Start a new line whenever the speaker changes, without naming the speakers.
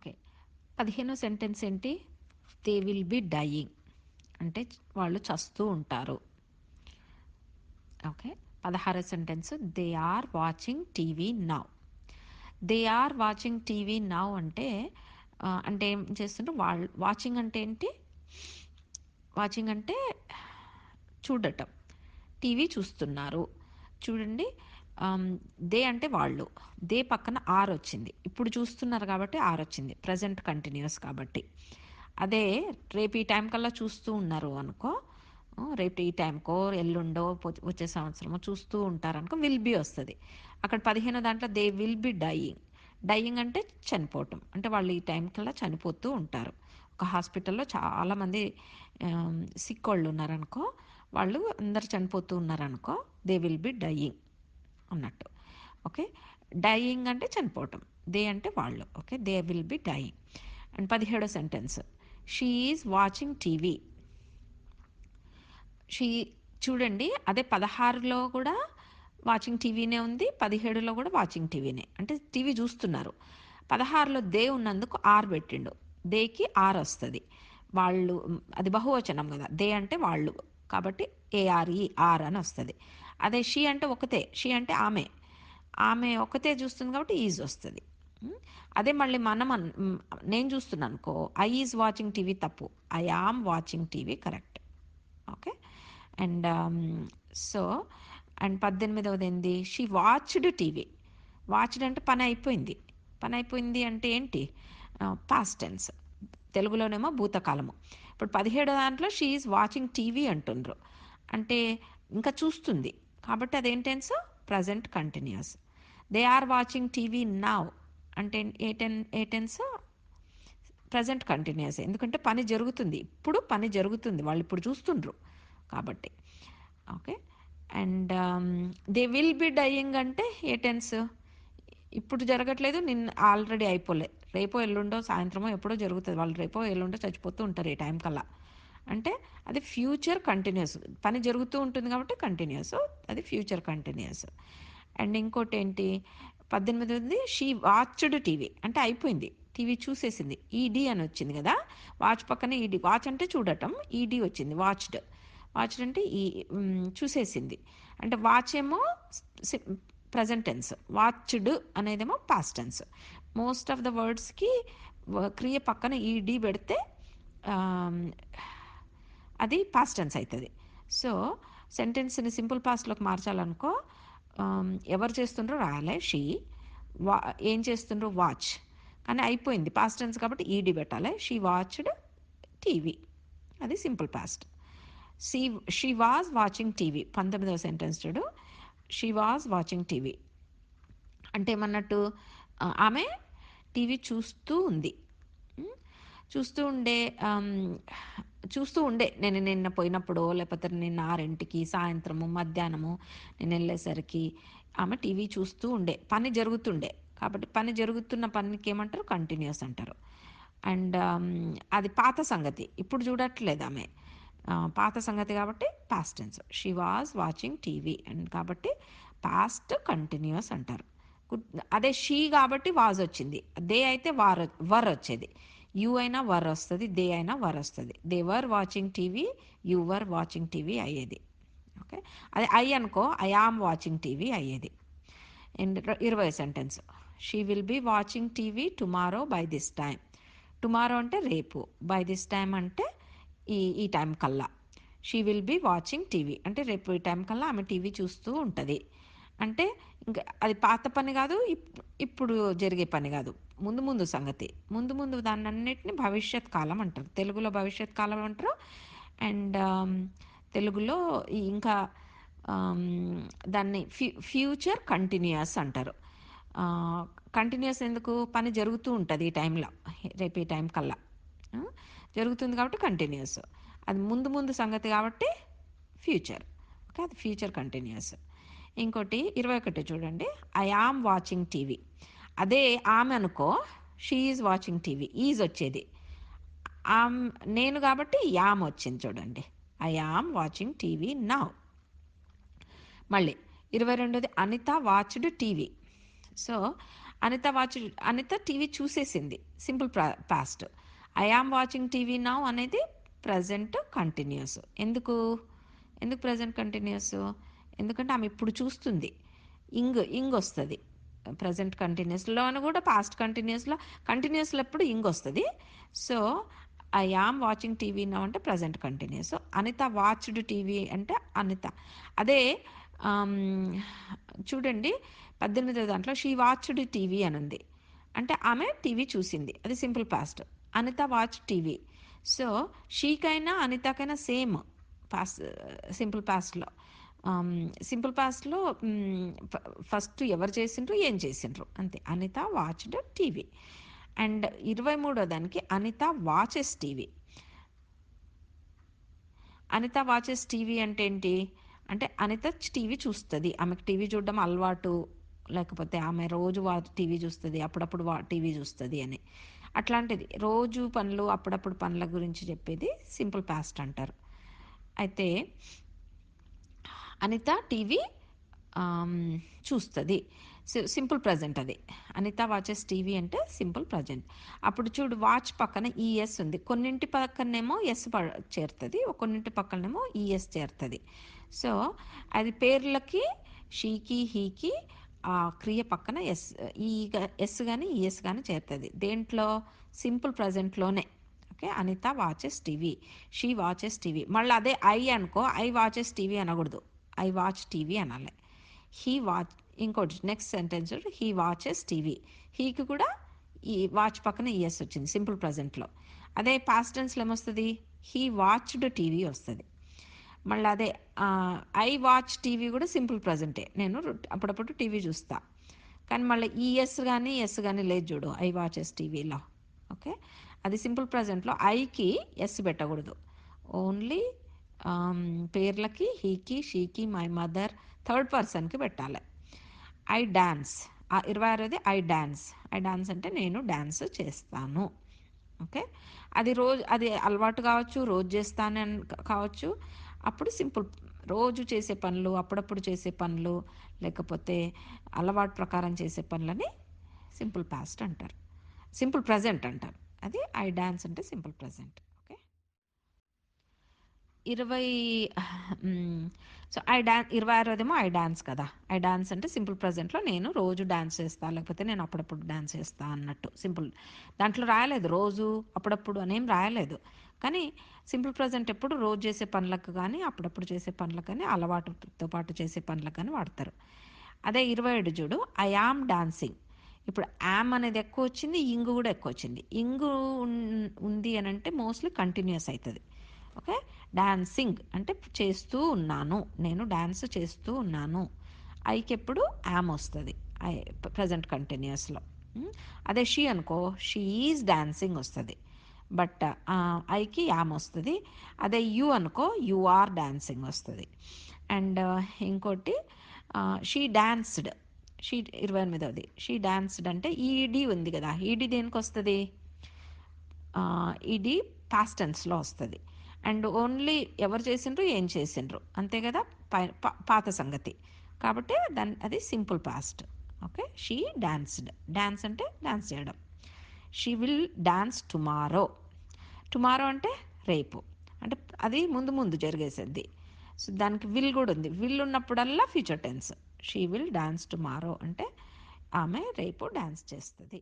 Okay. 15వ sentence ఏంటి? They will be dying అంటే వాళ్ళు చస్తూ ఉంటారు. ఓకే. 16వ sentence they are watching TV now. They are watching TV now అంటే అంటే ఏం చేస్తుంటారు వాళ్ళు? వాచింగ్ అంటే ఏంటి? వాచింగ్ అంటే చూడటం. టీవీ చూస్తున్నారు. చూడండి. దే అంటే వాళ్ళు. దే పక్కన ఆర్ వచ్చింది. ఇప్పుడు చూస్తున్నారు కాబట్టి ఆర్ వచ్చింది. ప్రజెంట్ కంటిన్యూస్ కాబట్టి. అదే రేపు ఈ టైం కల్లా చూస్తూ ఉన్నారు అనుకో, రేపు ఈ టైంకో ఎల్లుండో వచ్చే సంవత్సరమో చూస్తూ ఉంటారనుకో విల్ బీ వస్తుంది. అక్కడ 15 దాంట్లో they will be dying. Dying అంటే చనిపోవటం. అంటే వాళ్ళు ఈ టైం కల్లా చనిపోతూ ఉంటారు. ఒక హాస్పిటల్లో చాలామంది సిక్ వాళ్ళు ఉన్నారనుకో, వాళ్ళు అందరు చనిపోతూ ఉన్నారనుకో దే విల్ బి డయింగ్ అన్నట్టు. ఓకే. డయింగ్ అంటే చనిపోవటం. దే అంటే వాళ్ళు. Okay. They will be dying. And 17వ sentence she is watching TV. She చూడండి, అదే 16లో కూడా వాచింగ్ టీవీనే ఉంది, 17లో కూడా వాచింగ్ టీవీనే, అంటే టీవీ చూస్తున్నారు. 16లో దే ఉన్నందుకు ఆర్ పెట్టిండు. దేకి ఆర్ వస్తుంది. వాళ్ళు అది బహువచనం కదా, దే అంటే వాళ్ళు కాబట్టి ఏఆర్ఈ ఆర్ అని వస్తుంది. అదే షీ అంటే ఒకతే, షీ అంటే ఆమె, ఆమె ఒకతే చూస్తుంది కాబట్టి ఈజ్ వస్తుంది. అదే మళ్ళీ నేను చూస్తున్నాను అనుకో, ఐ ఈజ్ వాచింగ్ టీవీ తప్పు, I am watching TV correct. Okay. And so and 18వది ఏంది? She watched TV. వాచ్డ్ అంటే పని అయిపోయింది. పని అయిపోయింది అంటే ఏంటి? Past tense. తెలుగులోనేమో భూతకాలము. ఇప్పుడు 17 దాంట్లో షీ ఈజ్ వాచింగ్ టీవీ అంటుండ్రు, అంటే ఇంకా చూస్తుంది కాబట్టి అదేం tense? Present continuous. They are watching TV now అంటే ఏ టెన్స్? Present continuous. ఎందుకంటే పని జరుగుతుంది, ఇప్పుడు పని జరుగుతుంది, వాళ్ళు ఇప్పుడు చూస్తుండ్రు కాబట్టి. Okay. And they will be dying అంటే ఏ టెన్స్? ఇప్పుడు జరగట్లేదు, నిన్న ఆల్రెడీ అయిపోలే, రేపో ఎల్లుండో సాయంత్రమో ఎప్పుడో జరుగుతుంది, వాళ్ళు రేపో ఎల్లుండో చచ్చిపోతూ ఉంటారు ఈ టైం కల్లా. అంటే అది ఫ్యూచర్ కంటిన్యూస్. పని జరుగుతూ ఉంటుంది కాబట్టి కంటిన్యూస్, అది ఫ్యూచర్ కంటిన్యూస్. అండ్ ఇంకోటి ఏంటి? 18 ఉంది షీ వాచ్డ్ టీవీ అంటే అయిపోయింది, టీవీ చూసేసింది. ఈడీ అని వచ్చింది కదా, వాచ్ పక్కన ఈడీ. వాచ్ అంటే చూడటం, ఈడీ వచ్చింది. వాచ్డ్. వాచ్డ్ అంటే ఈ చూసేసింది. అంటే వాచ్ ఏమో ప్రజెంట్ టెన్స్, వాచ్డ్ అనేదేమో past tense. Most of the వర్డ్స్కి క్రియ పక్కన ఈడీ పెడితే అది పాస్ట్ టెన్స్ అవుతుంది. సో సెంటెన్స్ని సింపుల్ పాస్ట్లోకి మార్చాలనుకో, ఎవరు చేస్తుండ్రో రాయాలి షీ, ఏం చేస్తుండ్రో వాచ్, కానీ అయిపోయింది పాస్ట్ టెన్స్ కాబట్టి ఈడీ పెట్టాలి. షీ వాచ్డ్ టీవీ, అది simple past. She was watching TV. 19వ సెంటెన్స్ చూడు, షీ వాజ్ వాచింగ్ టీవీ అంటే ఏమన్నట్టు? ఆమె టీవీ చూస్తూ ఉంది. చూస్తూ ఉండే చూస్తూ ఉండే నేను నిన్న పోయినప్పుడు, లేకపోతే నిన్న 6ంటికి సాయంత్రము మధ్యాహ్నము నేను వెళ్ళేసరికి ఆమె టీవీ చూస్తూ ఉండే, పని జరుగుతుండే కాబట్టి పని జరుగుతున్న పనికి ఏమంటారు? కంటిన్యూస్ అంటారు. అండ్ అది పాత సంగతి, ఇప్పుడు చూడట్లేదు ఆమె, పాత సంగతి కాబట్టి past tense. She was watching TV and కాబట్టి పాస్ట్ కంటిన్యూస్ అంటారు. అదే షీ కాబట్టి వాజ్ వచ్చింది, దే అయితే వర్ వచ్చేది. యూ అయినా వర్ వస్తుంది, దే అయినా వర్ వస్తుంది. They were watching TV, you were watching TV అయ్యేది. ఓకే. అదే ఐ అనుకో, ఐ ఆమ్ వాచింగ్ టీవీ అయ్యేది. అండ్ 20వ sentence she will be watching TV tomorrow by this time. Tomorrow అంటే రేపు, బై దిస్ టైమ్ అంటే ఈ టైం కల్లా. She will be watching TV అంటే రేపు ఈ టైం కల్లా ఆమె టీవీ చూస్తూ ఉంటుంది. అంటే ఇంకా అది పాత పని కాదు, ఇప్పుడు జరిగే పని కాదు, ముందు ముందు సంగతి. ముందు ముందు దాన్ని అన్నిటిని భవిష్యత్ కాలం అంటారు. తెలుగులో భవిష్యత్ కాలం అంటారు. అండ్ తెలుగులో ఇంకా దాన్ని ఫ్యూచర్ కంటిన్యూస్ అంటారు. కంటిన్యూస్ ఎందుకు? పని జరుగుతూ ఉంటుంది ఈ టైంలో, రేపు ఈ టైం కల్లా జరుగుతుంది కాబట్టి కంటిన్యూస్. అది ముందు ముందు సంగతి కాబట్టి ఫ్యూచర్. ఓకే, అది ఫ్యూచర్ కంటిన్యూస్. ఇంకోటి 21 చూడండి, ఐ ఆమ్ వాచింగ్ టీవీ. అదే ఆమె అనుకో, she is watching TV, is వచ్చేది. ఆమ్ నేను కాబట్టి యామ్ వచ్చింది చూడండి, I am watching TV now. మళ్ళీ 22ది Anita watched TV. So Anita watch Anita TV చూసేసింది. Simple past. I am watching TV now అనేది ప్రెజెంట్ కంటిన్యూస్. ఎందుకు ప్రెజెంట్ కంటిన్యూస్? ఎందుకంటే ఆమె ఇప్పుడు చూస్తుంది. ఇంగ్ వస్తుంది. ప్రజెంట్ కంటిన్యూస్లోను కూడా పాస్ట్ కంటిన్యూస్లో ఎప్పుడు ఇంగ్ వస్తుంది. So I am watching TV now అంటే present continuous. Anita watched TV అంటే అనిత. అదే ఆమ్, చూడండి 18వ దాంట్లో షీ వాచ్డ్ టీవీ అని ఉంది. అంటే ఆమె టీవీ చూసింది. అది simple past. Anita watch TV. So షీకైనా అనితకైనా సేమ్ పాస్ట్. సింపుల్ పాస్ట్లో సింపుల్ పాస్ట్లో ఫస్ట్ ఎవరు చేసిండ్రు ఏం చేసిండ్రు అంతే. Anita watched TV. అండ్ 23వ దానికి Anita watches TV. Anita watches TV అంటే ఏంటి? అంటే అనిత టీవీ చూస్తుంది. ఆమెకు టీవీ చూడడం అలవాటు, లేకపోతే ఆమె రోజు టీవీ చూస్తుంది, అప్పుడప్పుడు టీవీ చూస్తుంది అని. అట్లాంటిది రోజు పనులు అప్పుడప్పుడు పనుల గురించి చెప్పేది సింపుల్ పాస్ట్ అంటారు. అయితే అనిత టీవీ చూస్తుంది. సింపుల్ ప్రజెంట్ అది. అనిత వాచెస్ టీవీ అంటే సింపుల్ ప్రజెంట్. అప్పుడు చూడు వాచ్ పక్కన ఈఎస్ ఉంది. కొన్నింటి పక్కనేమో ఎస్ చేరుతుంది, కొన్నింటి పక్కనేమో ఈఎస్ చేరుతుంది. సో అది పేర్లకి షీకి హీకి ఆ క్రియ పక్కన ఈ ఎస్ కానీ ఈఎస్ కానీ చేరుతుంది. దేంట్లో? సింపుల్ ప్రజెంట్లోనే. Okay. Anita watches TV, she watches TV. మళ్ళీ అదే ఐ అనుకో, ఐ వాచెస్ టీవీ అనకూడదు, ఐ వాచ్ టీవీ అనాలి. He watch. ఇంకోటి next sentence he watches TV. హీకి కూడా ఈ వాచ్ పక్కన ఈఎస్ వచ్చింది సింపుల్ ప్రజెంట్లో. అదే పాస్ట్ టెన్స్లో ఏమొస్తుంది? హీ వాచ్డ్ టీవీ వస్తుంది. మళ్ళీ అదే ఐ వాచ్ టీవీ కూడా సింపుల్ ప్రజెంటే. నేను అప్పుడప్పుడు టీవీ చూస్తా. కానీ మళ్ళీ ఈఎస్ కానీ ఎస్ కానీ లేదు చూడు ఐ వాచెస్ టీవీలో. ఓకే. అది సింపుల్ ప్రజెంట్లో ఐకి ఎస్ పెట్టకూడదు. ఓన్లీ పేర్లకి హీకి షీకి మై మదర్ థర్డ్ పర్సన్కి పెట్టాలి. I dance. 26ది ఐ డాన్స్. ఐ డాన్స్ అంటే నేను డాన్స్ చేస్తాను. ఓకే. అది అలవాటు కావచ్చు, రోజు చేస్తానని కావచ్చు. అప్పుడు సింపుల్ రోజు చేసే పనులు, అప్పుడప్పుడు చేసే పనులు, లేకపోతే అలవాటు ప్రకారం చేసే పనులని సింపుల్ పాస్ట్ అంటారు, సింపుల్ ప్రజెంట్ అంటారు. అది ఐ డాన్స్ అంటే సింపుల్ ప్రజెంట్. ఓకే. 20 సో 26దేమో ఐ డాన్స్ కదా. ఐ డాన్స్ అంటే సింపుల్ ప్రజెంట్లో నేను రోజు డాన్స్ చేస్తాను, లేకపోతే నేను అప్పుడప్పుడు డాన్స్ చేస్తాను అన్నట్టు సింపుల్. దాంట్లో రాయలేదు రోజు అప్పుడప్పుడు అనేం రాయలేదు. కానీ సింపుల్ ప్రజెంట్ ఎప్పుడు రోజు చేసే పనులకు కానీ అప్పుడప్పుడు చేసే పనులకు కానీ అలవాటుతో పాటు చేసే పనులకు కానీ వాడతారు. అదే 27 చూడు, ఐ యామ్ డాన్సింగ్. ఇప్పుడు యామ్ అనేది ఎక్కువ వచ్చింది, ఇంగు కూడా ఎక్కువ వచ్చింది. ఇంగు ఉంది అని అంటే మోస్ట్లీ కంటిన్యూస్ అవుతుంది. ఓకే. డాన్సింగ్ అంటే చేస్తూ ఉన్నాను, నేను డాన్స్ చేస్తూ ఉన్నాను. ఐకి ఎప్పుడు యామ్ వస్తుంది ఐ ప్రజెంట్ కంటిన్యూస్లో. అదే షీ అనుకో, షీ ఈజ్ డాన్సింగ్ వస్తుంది, బట్ ఐకి యామ్ వస్తుంది. అదే యూ అనుకో, యు ఆర్ డాన్సింగ్ వస్తుంది. అండ్ ఇంకోటి షీ డాన్స్డ్. షీ 28వది షీ డాన్స్డ్ అంటే ఈడి ఉంది కదా, ఈడి దేనికి వస్తుంది? ఇది పాస్ట్ టెన్స్లో వస్తుంది. అండ్ ఓన్లీ ఎవరు చేసిండ్రు ఏం చేసిండ్రు అంతే కదా, పాత సంగతి. కాబట్టి అది simple past. Okay. She danced. Dance అంటే డాన్స్ చేయడం. She will dance tomorrow. Tomorrow అంటే రేపు. అంటే అది ముందు ముందు జరిగేసేది. సో దానికి విల్ కూడా ఉంది. విల్ ఉన్నప్పుడల్లా future tense. She will dance tomorrow అంటే ఆమె రేపు డాన్స్ చేస్తుంది.